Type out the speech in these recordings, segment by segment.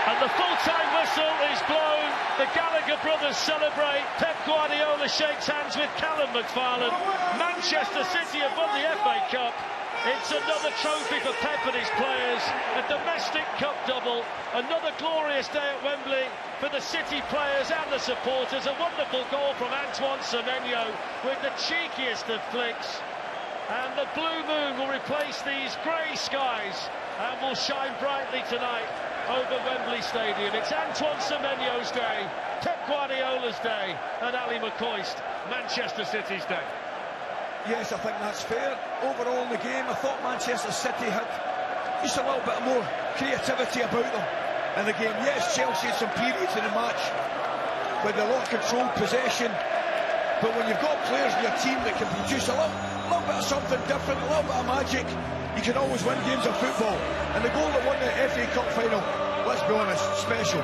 And the full-time whistle is blown. The Gallagher brothers celebrate. Pep Guardiola shakes hands with Callum McFarlane. Manchester City have won the FA Cup. It's another trophy for Pep and his players. A domestic cup double. Another glorious day at Wembley for the City players and the supporters. A wonderful goal from Antoine Semenyo with the cheekiest of flicks. And the blue moon will replace these grey skies and will shine brightly tonight over Wembley Stadium. It's Antoine Semenyo's day, Pep Guardiola's day, and Ali McCoist, Manchester City's day. Yes, I think that's fair. Overall in the game, I thought Manchester City had just a little bit more creativity about them in the game. Yes, Chelsea had some periods in the match with a lot of controlled possession, but when you've got players in your team that can produce a little bit of something different, a little bit of magic, you can always win games of football. And the goal that won the FA Cup final, let's be honest, special.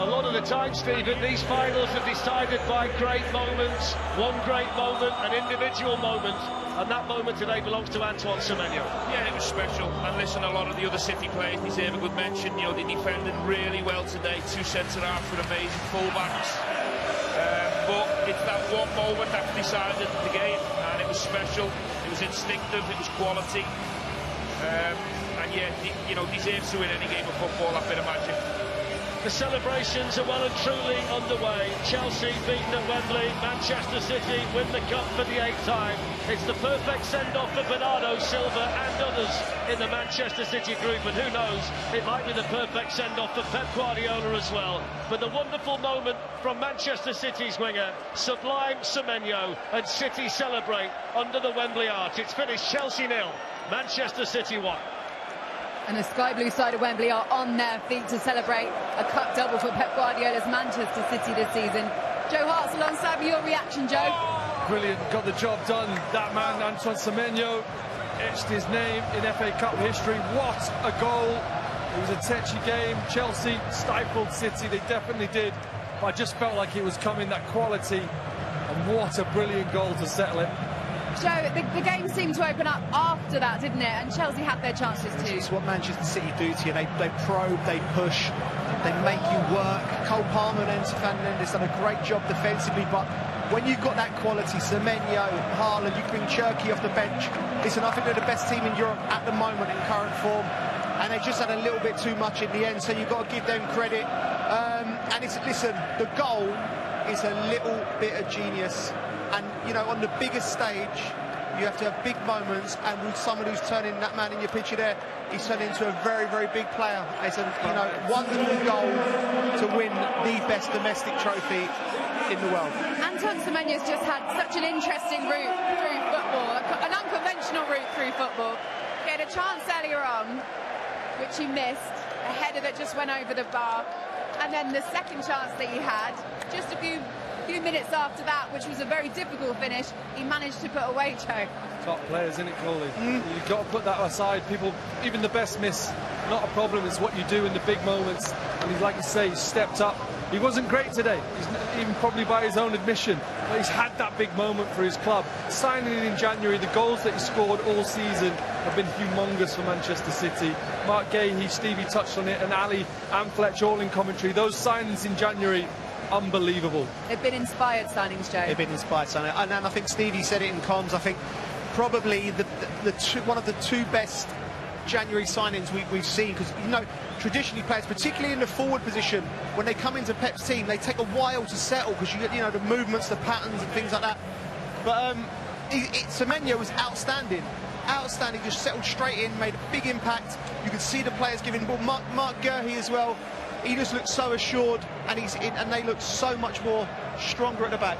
A lot of the time, Stephen, these finals are decided by great moments. One great moment, an individual moment, and that moment today belongs to Antoine Semenyo. Yeah, it was special. And listen, a lot of the other City players deserve a good mention. You know, they defended really well today. Two centre-halves with amazing full-backs. But it's that one moment that decided the game, and it was special. It was instinctive. It was quality. And yeah, you know, deserves to win any game of football, that bit of magic. The celebrations are well and truly underway. Chelsea beaten at Wembley, Manchester City win the cup for the 8th time. It's the perfect send-off for Bernardo Silva and others in the Manchester City group, and who knows, it might be the perfect send-off for Pep Guardiola as well. But the wonderful moment from Manchester City's winger, sublime Semenyo, and City celebrate under the Wembley arch. It's finished Chelsea 0, Manchester City 1. And the sky blue side of Wembley are on their feet to celebrate a cup double for Pep Guardiola's Manchester City this season. Joe Hart's alongside with your reaction, Joe. Brilliant, got the job done. That man, Antoine Semenyo, etched his name in FA Cup history. What a goal. It was a tetchy game. Chelsea stifled City, they definitely did. But I just felt like it was coming, that quality. And what a brilliant goal to settle it. Joe, the game seemed to open up after that, didn't it? And Chelsea had their chances too. It's what Manchester City do to you. They probe, they push, they make you work. Cole Palmer and Enzo Fernandez done a great job defensively, but when you've got that quality, Semenyo, Haaland, you can bring Cherki off the bench. Listen, I think they're the best team in Europe at the moment in current form, and they just had a little bit too much in the end, so you've got to give them credit. And listen, the goal is a little bit of genius. And, you know, on the biggest stage, you have to have big moments, and with someone who's turning that man in your picture there, he's turned into a very, very big player. It's a, you know, wonderful goal to win the best domestic trophy in the world. Antoine Semenyo's just had such an interesting route through football, an unconventional route through football. He had a chance earlier on, which he missed, a header that just went over the bar, and then the second chance that he had, just a few minutes after that, which was a very difficult finish, he managed to put away, Joe. Top players, isn't it, Coley? You've got to put that aside. People, even the best miss, not a problem. It's what you do in the big moments. And he's, like you say, he's stepped up. He wasn't great today, even probably by his own admission, but he's had that big moment for his club. Signing in January, the goals that he scored all season have been humongous for Manchester City. Mark Gahey, Stevie touched on it, and Ali and Fletch all in commentary. Those signings in January, unbelievable. They've been inspired signings, Joe. They've been inspired signings, and I think Stevie said it in comms. I think probably one of the two best January signings we've seen, because, you know, traditionally players, particularly in the forward position, when they come into Pep's team, they take a while to settle, because you get, you know, the movements, the patterns and things like that. But Semenyo was outstanding, just settled straight in, made a big impact. You could see the players giving the ball. Mark Gahey as well. He just looks so assured, and they look so much more stronger at the back.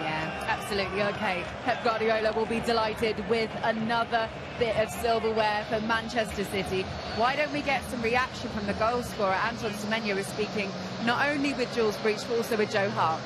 Yeah, absolutely. Okay, Pep Guardiola will be delighted with another bit of silverware for Manchester City. Why don't we get some reaction from the goal scorer? Antoine Semenyo is speaking not only with Jules Breach, but also with Joe Hart.